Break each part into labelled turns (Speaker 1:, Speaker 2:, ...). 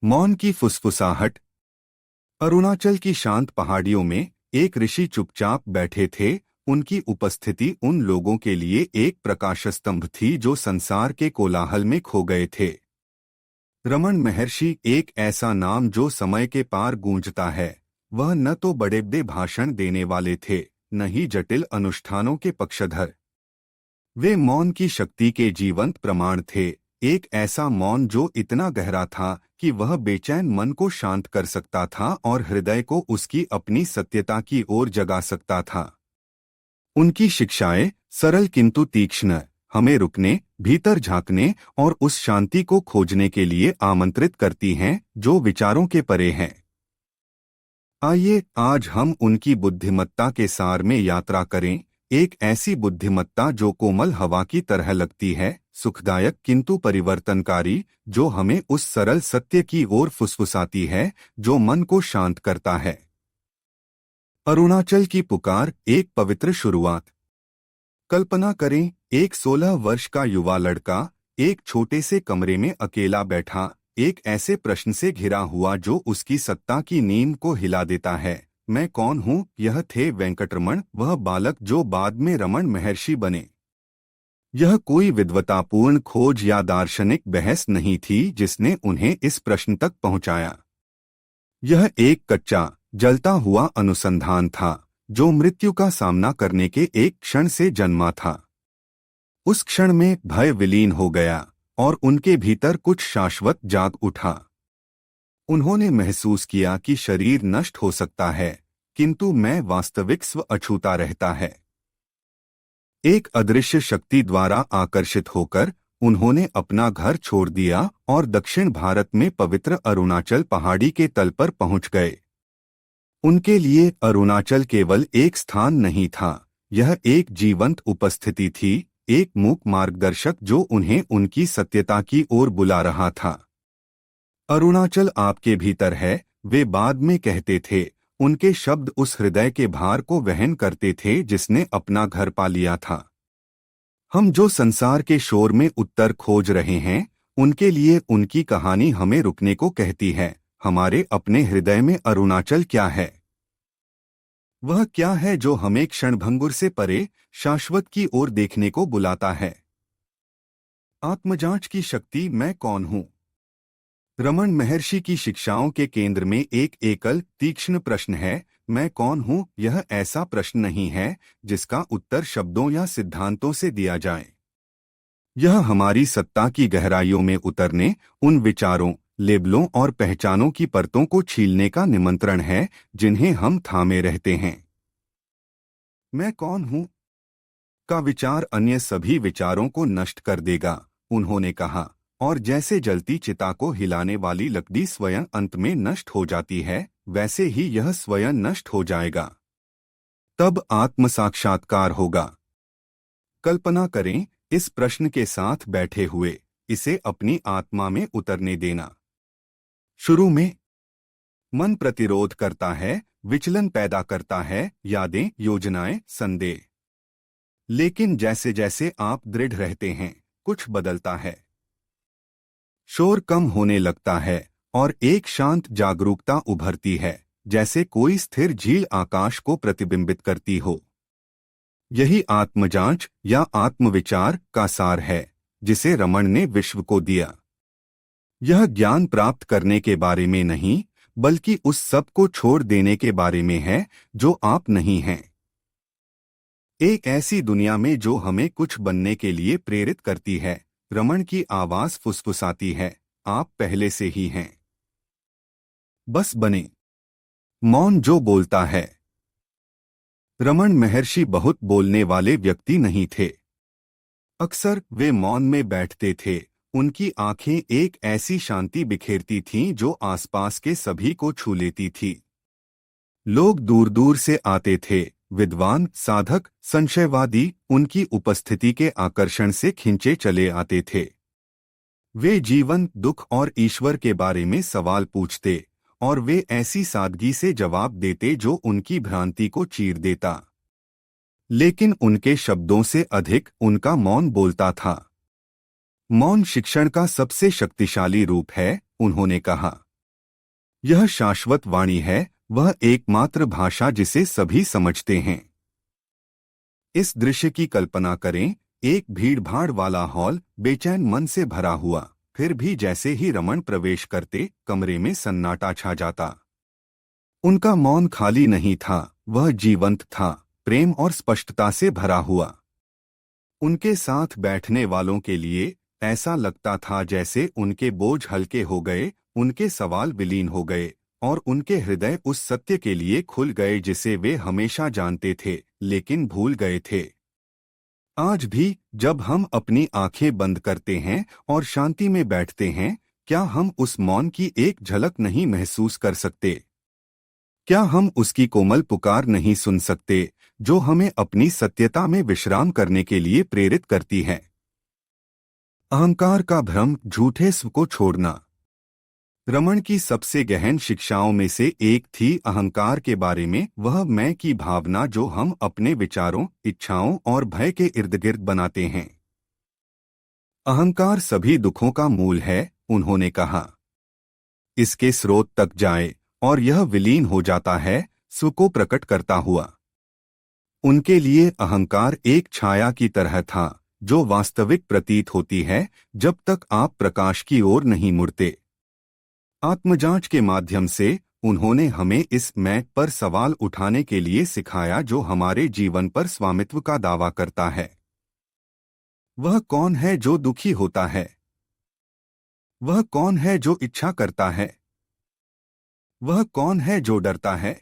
Speaker 1: मौन की फुसफुसाहट। अरुणाचल की शांत पहाड़ियों में एक ऋषि चुपचाप बैठे थे। उनकी उपस्थिति उन लोगों के लिए एक प्रकाश स्तंभ थी जो संसार के कोलाहल में खो गए थे। रमण महर्षि एक ऐसा नाम जो समय के पार गूंजता है। वह न तो बड़े बड़े भाषण देने वाले थे, न ही जटिल अनुष्ठानों के पक्षधर। वे मौन की शक्ति के जीवंत प्रमाण थे। एक ऐसा मौन जो इतना गहरा था कि वह बेचैन मन को शांत कर सकता था और हृदय को उसकी अपनी सत्यता की ओर जगा सकता था। उनकी शिक्षाएं सरल किंतु तीक्ष्ण, हमें रुकने, भीतर झांकने और उस शांति को खोजने के लिए आमंत्रित करती हैं जो विचारों के परे हैं। आइए आज हम उनकी बुद्धिमत्ता के सार में यात्रा करें। एक ऐसी बुद्धिमत्ता जो कोमल हवा की तरह लगती है, सुखदायक किंतु परिवर्तनकारी, जो हमें उस सरल सत्य की ओर फुसफुसाती है जो मन को शांत करता है। अरुणाचल की पुकार, एक पवित्र शुरुआत। कल्पना करें, एक 16 वर्ष का युवा लड़का एक छोटे से कमरे में अकेला बैठा, एक ऐसे प्रश्न से घिरा हुआ जो उसकी सत्ता की नींव को हिला देता है। मैं कौन हूँ? यह थे वेंकटरमण, वह बालक जो बाद में रमण महर्षि बने। यह कोई विद्वतापूर्ण खोज या दार्शनिक बहस नहीं थी जिसने उन्हें इस प्रश्न तक पहुंचाया। यह एक कच्चा, जलता हुआ अनुसंधान था जो मृत्यु का सामना करने के एक क्षण से जन्मा था। उस क्षण में भय विलीन हो गया और उनके भीतर कुछ शाश्वत जाग उठा। उन्होंने महसूस किया कि शरीर नष्ट हो सकता है, किंतु मैं वास्तविक स्व अछूता रहता है। एक अदृश्य शक्ति द्वारा आकर्षित होकर उन्होंने अपना घर छोड़ दिया और दक्षिण भारत में पवित्र अरुणाचल पहाड़ी के तल पर पहुंच गए। उनके लिए अरुणाचल केवल एक स्थान नहीं था, यह एक जीवंत उपस्थिति थी, एक मूक मार्गदर्शक जो उन्हें उनकी सत्यता की ओर बुला रहा था। अरुणाचल आपके भीतर है, वे बाद में कहते थे। उनके शब्द उस हृदय के भार को वहन करते थे जिसने अपना घर पा लिया था। हम जो संसार के शोर में उत्तर खोज रहे हैं, उनके लिए उनकी कहानी हमें रुकने को कहती है। हमारे अपने हृदय में अरुणाचल क्या है? वह क्या है जो हमें क्षणभंगुर से परे शाश्वत की ओर देखने को बुलाता है? आत्मजांच की शक्ति। मैं कौन हूँ? रमण महर्षि की शिक्षाओं के केंद्र में एक एकल तीक्ष्ण प्रश्न है, मैं कौन हूँ? यह ऐसा प्रश्न नहीं है जिसका उत्तर शब्दों या सिद्धांतों से दिया जाए। यह हमारी सत्ता की गहराइयों में उतरने, उन विचारों, लेबलों और पहचानों की परतों को छीलने का निमंत्रण है जिन्हें हम थामे रहते हैं। मैं कौन हूँ का विचार अन्य सभी विचारों को नष्ट कर देगा, उन्होंने कहा। और जैसे जलती चिता को हिलाने वाली लकड़ी स्वयं अंत में नष्ट हो जाती है, वैसे ही यह स्वयं नष्ट हो जाएगा। तब आत्म साक्षात्कार होगा। कल्पना करें, इस प्रश्न के साथ बैठे हुए, इसे अपनी आत्मा में उतरने देना। शुरू में मन प्रतिरोध करता है, विचलन पैदा करता है, यादें, योजनाएं, संदेह। लेकिन जैसे जैसे आप दृढ़ रहते हैं, कुछ बदलता है। शोर कम होने लगता है और एक शांत जागरूकता उभरती है, जैसे कोई स्थिर झील आकाश को प्रतिबिंबित करती हो। यही आत्मजांच या आत्मविचार का सार है जिसे रमण ने विश्व को दिया। यह ज्ञान प्राप्त करने के बारे में नहीं, बल्कि उस सब को छोड़ देने के बारे में है जो आप नहीं हैं। एक ऐसी दुनिया में जो हमें कुछ बनने के लिए प्रेरित करती है। रमण की आवाज फुसफुसाती है, आप पहले से ही हैं। बस बने। मौन जो बोलता है। रमण महर्षि बहुत बोलने वाले व्यक्ति नहीं थे। अक्सर वे मौन में बैठते थे, उनकी आंखें एक ऐसी शांति बिखेरती थीं जो आसपास के सभी को छू लेती थी। लोग दूर दूर से आते थे, विद्वान, साधक, संशयवादी, उनकी उपस्थिति के आकर्षण से खिंचे चले आते थे। वे जीवन, दुख और ईश्वर के बारे में सवाल पूछते और वे ऐसी सादगी से जवाब देते जो उनकी भ्रांति को चीर देता। लेकिन उनके शब्दों से अधिक उनका मौन बोलता था। मौन शिक्षण का सबसे शक्तिशाली रूप है, उन्होंने कहा। यह शाश्वत वाणी है, वह एकमात्र भाषा जिसे सभी समझते हैं। इस दृश्य की कल्पना करें, एक भीड़-भाड़ वाला हॉल बेचैन मन से भरा हुआ, फिर भी जैसे ही रमन प्रवेश करते कमरे में सन्नाटा छा जाता। उनका मौन खाली नहीं था, वह जीवंत था, प्रेम और स्पष्टता से भरा हुआ। उनके साथ बैठने वालों के लिए ऐसा लगता था जैसे उनके बोझ हल्के हो गए, उनके सवाल विलीन हो गए और उनके हृदय उस सत्य के लिए खुल गए जिसे वे हमेशा जानते थे लेकिन भूल गए थे। आज भी जब हम अपनी आंखें बंद करते हैं और शांति में बैठते हैं, क्या हम उस मौन की एक झलक नहीं महसूस कर सकते? क्या हम उसकी कोमल पुकार नहीं सुन सकते जो हमें अपनी सत्यता में विश्राम करने के लिए प्रेरित करती है? अहंकार का भ्रम, झूठे स्व को छोड़ना। रमन की सबसे गहन शिक्षाओं में से एक थी अहंकार के बारे में, वह मैं की भावना जो हम अपने विचारों, इच्छाओं और भय के इर्द गिर्द बनाते हैं। अहंकार सभी दुखों का मूल है, उन्होंने कहा। इसके स्रोत तक जाए और यह विलीन हो जाता है, स्व को प्रकट करता हुआ। उनके लिए अहंकार एक छाया की तरह था जो वास्तविक प्रतीत होती है जब तक आप प्रकाश की ओर नहीं मुड़ते। आत्मजांच के माध्यम से उन्होंने हमें इस मैं पर सवाल उठाने के लिए सिखाया जो हमारे जीवन पर स्वामित्व का दावा करता है। वह कौन है जो दुखी होता है? वह कौन है जो इच्छा करता है? वह कौन है जो डरता है?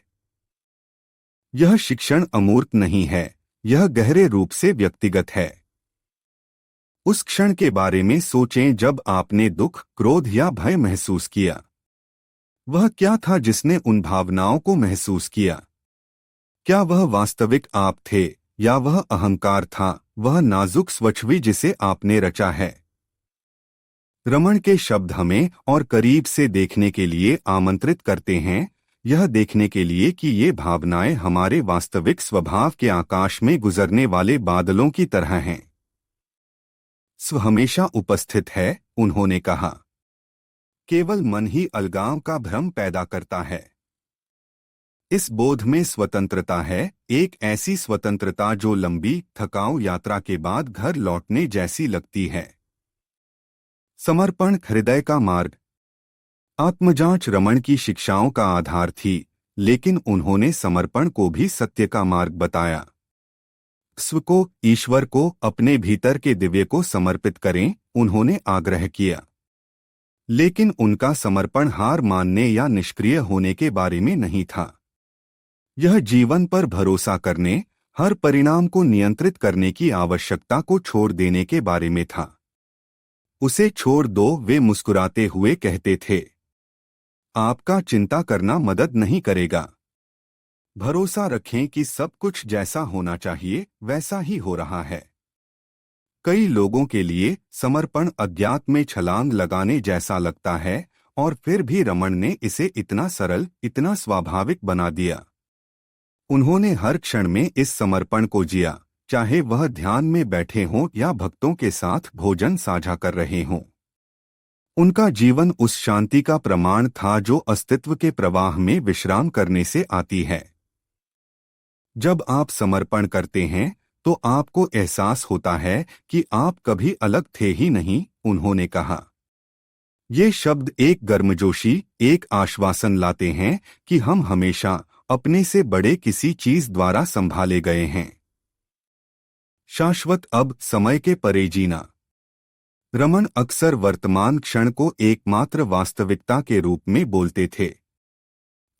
Speaker 1: यह शिक्षण अमूर्त नहीं है, यह गहरे रूप से व्यक्तिगत है। उस क्षण के बारे में सोचें जब आपने दुख, क्रोध या भय महसूस किया। वह क्या था जिसने उन भावनाओं को महसूस किया? क्या वह वास्तविक आप थे या वह अहंकार था, वह नाजुक स्वच्छवी जिसे आपने रचा है? रमन के शब्द हमें और करीब से देखने के लिए आमंत्रित करते हैं, यह देखने के लिए कि ये भावनाएं हमारे वास्तविक स्वभाव के आकाश में गुजरने वाले बादलों की तरह हैं। स्व हमेशा उपस्थित है, उन्होंने कहा। केवल मन ही अलगाव का भ्रम पैदा करता है। इस बोध में स्वतंत्रता है, एक ऐसी स्वतंत्रता जो लंबी, थकाऊ यात्रा के बाद घर लौटने जैसी लगती है। समर्पण, हृदय का मार्ग। आत्मजांच रमन की शिक्षाओं का आधार थी, लेकिन उन्होंने समर्पण को भी सत्य का मार्ग बताया। स्व को, ईश्वर को, अपने भीतर के दिव्य को समर्पित करें, उन्होंने आग्रह किया। लेकिन उनका समर्पण हार मानने या निष्क्रिय होने के बारे में नहीं था। यह जीवन पर भरोसा करने, हर परिणाम को नियंत्रित करने की आवश्यकता को छोड़ देने के बारे में था। उसे छोड़ दो, वे मुस्कुराते हुए कहते थे। आपका चिंता करना मदद नहीं करेगा। भरोसा रखें कि सब कुछ जैसा होना चाहिए वैसा ही हो रहा है। कई लोगों के लिए समर्पण अध्यात्म में छलांग लगाने जैसा लगता है, और फिर भी रमन ने इसे इतना सरल, इतना स्वाभाविक बना दिया। उन्होंने हर क्षण में इस समर्पण को जिया, चाहे वह ध्यान में बैठे हों या भक्तों के साथ भोजन साझा कर रहे हों। उनका जीवन उस शांति का प्रमाण था जो अस्तित्व के प्रवाह में विश्राम करने से आती है। जब आप समर्पण करते हैं तो आपको एहसास होता है कि आप कभी अलग थे ही नहीं, उन्होंने कहा। ये शब्द एक गर्मजोशी, एक आश्वासन लाते हैं कि हम हमेशा अपने से बड़े किसी चीज द्वारा संभाले गए हैं। शाश्वत, अब समय के परे जीना। रमन अक्सर वर्तमान क्षण को एकमात्र वास्तविकता के रूप में बोलते थे।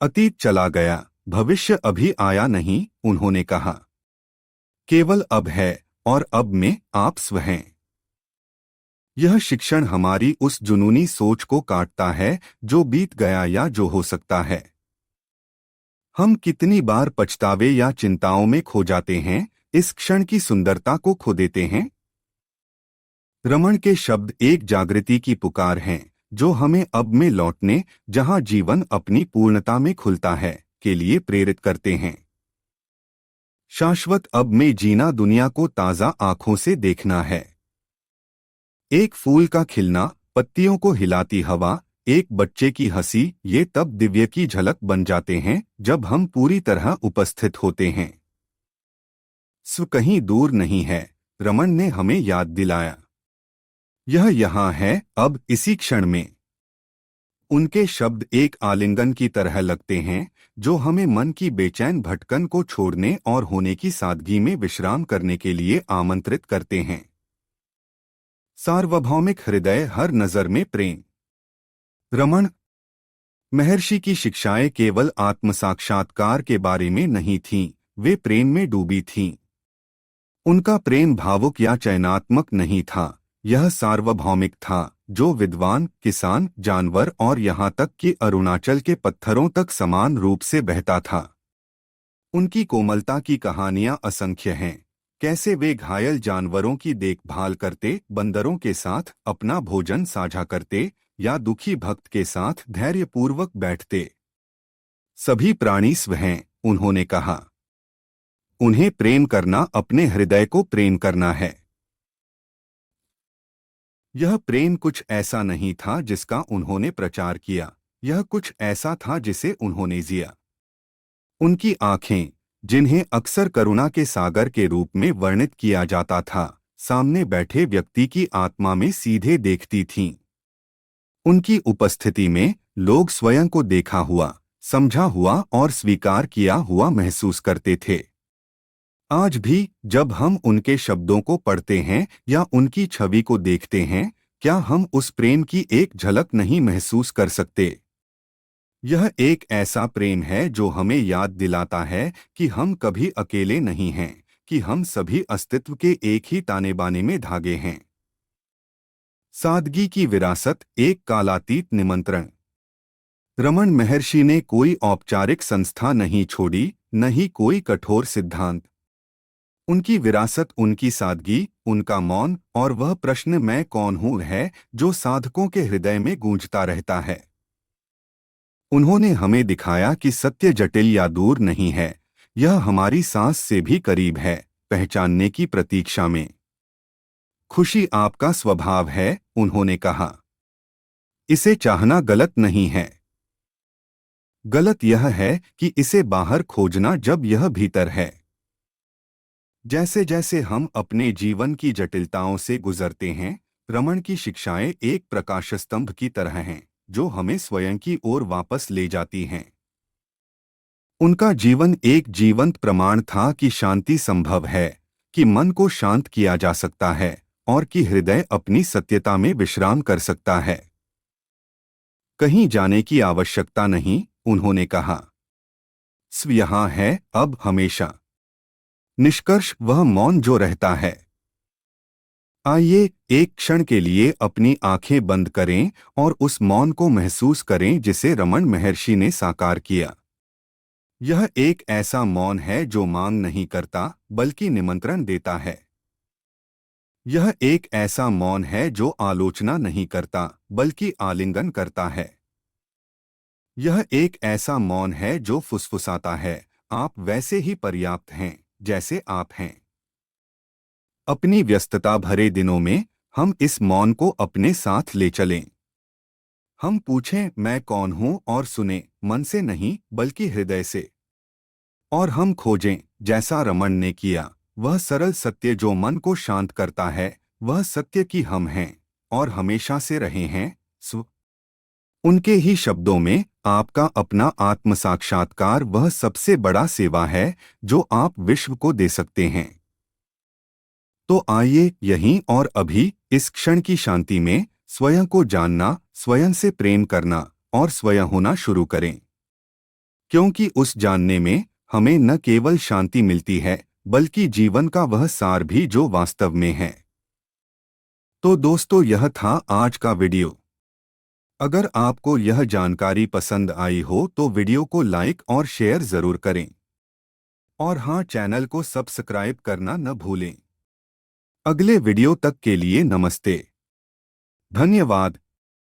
Speaker 1: अतीत चला गया, भविष्य अभी आया नहीं, उन्होंने कहा। केवल अब है, और अब में आप स्व हैं। यह शिक्षण हमारी उस जुनूनी सोच को काटता है जो बीत गया या जो हो सकता है। हम कितनी बार पछतावे या चिंताओं में खो जाते हैं, इस क्षण की सुंदरता को खो देते हैं। रमन के शब्द एक जागृति की पुकार हैं जो हमें अब में लौटने, जहां जीवन अपनी पूर्णता में खुलता है, के लिए प्रेरित करते हैं। शाश्वत अब में जीना दुनिया को ताजा आंखों से देखना है। एक फूल का खिलना, पत्तियों को हिलाती हवा, एक बच्चे की हंसी ये तब दिव्य की झलक बन जाते हैं जब हम पूरी तरह उपस्थित होते हैं। स्व कहीं दूर नहीं है, रमन ने हमें याद दिलाया। यह यहाँ है, अब इसी क्षण में। उनके शब्द एक आलिंगन की तरह लगते हैं जो हमें मन की बेचैन भटकन को छोड़ने और होने की सादगी में विश्राम करने के लिए आमंत्रित करते हैं। सार्वभौमिक हृदय, हर नजर में प्रेम। रमन महर्षि की शिक्षाएं केवल आत्मसाक्षात्कार के बारे में नहीं थीं, वे प्रेम में डूबी थीं। उनका प्रेम भावुक या चयनात्मक नहीं था, यह सार्वभौमिक था, जो विद्वान, किसान, जानवर और यहाँ तक कि अरुणाचल के पत्थरों तक समान रूप से बहता था। उनकी कोमलता की कहानियां असंख्य हैं। कैसे वे घायल जानवरों की देखभाल करते, बंदरों के साथ अपना भोजन साझा करते या दुखी भक्त के साथ धैर्यपूर्वक बैठते। सभी प्राणी स्व हैं, उन्होंने कहा। उन्हें प्रेम करना अपने हृदय को प्रेम करना है। यह प्रेम कुछ ऐसा नहीं था जिसका उन्होंने प्रचार किया, यह कुछ ऐसा था जिसे उन्होंने जिया। उनकी आंखें, जिन्हें अक्सर करुणा के सागर के रूप में वर्णित किया जाता था, सामने बैठे व्यक्ति की आत्मा में सीधे देखती थीं। उनकी उपस्थिति में लोग स्वयं को देखा हुआ, समझा हुआ और स्वीकार किया हुआ महसूस करते थे। आज भी जब हम उनके शब्दों को पढ़ते हैं या उनकी छवि को देखते हैं, क्या हम उस प्रेम की एक झलक नहीं महसूस कर सकते? यह एक ऐसा प्रेम है जो हमें याद दिलाता है कि हम कभी अकेले नहीं हैं, कि हम सभी अस्तित्व के एक ही ताने बाने में धागे हैं। सादगी की विरासत, एक कालातीत निमंत्रण। रमन महर्षि ने कोई औपचारिक संस्था नहीं छोड़ी, न ही कोई कठोर सिद्धांत। उनकी विरासत उनकी सादगी, उनका मौन और वह प्रश्न मैं कौन हूँ है जो साधकों के हृदय में गूंजता रहता है। उन्होंने हमें दिखाया कि सत्य जटिल या दूर नहीं है, यह हमारी सांस से भी करीब है, पहचानने की प्रतीक्षा में। खुशी आपका स्वभाव है, उन्होंने कहा। इसे चाहना गलत नहीं है। गलत यह है कि इसे बाहर खोजना जब यह भीतर है। जैसे जैसे हम अपने जीवन की जटिलताओं से गुजरते हैं, रमन की शिक्षाएं एक प्रकाशस्तंभ की तरह हैं, जो हमें स्वयं की ओर वापस ले जाती हैं। उनका जीवन एक जीवंत प्रमाण था कि शांति संभव है, कि मन को शांत किया जा सकता है और कि हृदय अपनी सत्यता में विश्राम कर सकता है। कहीं जाने की आवश्यकता नहीं, उन्होंने कहा। स्व यहाँ है, अब, हमेशा। निष्कर्ष, वह मौन जो रहता है। आइए एक क्षण के लिए अपनी आंखें बंद करें और उस मौन को महसूस करें जिसे रमन महर्षि ने साकार किया। यह एक ऐसा मौन है जो मांग नहीं करता, बल्कि निमंत्रण देता है। यह एक ऐसा मौन है जो आलोचना नहीं करता, बल्कि आलिंगन करता है। यह एक ऐसा मौन है जो फुसफुसाता है, आप वैसे ही पर्याप्त हैं जैसे आप हैं। अपनी व्यस्तता भरे दिनों में हम इस मौन को अपने साथ ले चलें। हम पूछें मैं कौन हूं और सुने, मन से नहीं बल्कि हृदय से। और हम खोजें, जैसा रमन ने किया, वह सरल सत्य जो मन को शांत करता है, वह सत्य कि हम हैं और हमेशा से रहे हैं। स्व उनके ही शब्दों में, आपका अपना आत्म साक्षात्कार वह सबसे बड़ा सेवा है जो आप विश्व को दे सकते हैं। तो आइए यहीं और अभी इस क्षण की शांति में स्वयं को जानना, स्वयं से प्रेम करना और स्वयं होना शुरू करें। क्योंकि उस जानने में हमें न केवल शांति मिलती है, बल्कि जीवन का वह सार भी जो वास्तव में है। तो दोस्तों, यह था आज का वीडियो। अगर आपको यह जानकारी पसंद आई हो तो वीडियो को लाइक और शेयर जरूर करें। और हाँ, चैनल को सब्सक्राइब करना न भूलें। अगले वीडियो तक के लिए नमस्ते। धन्यवाद।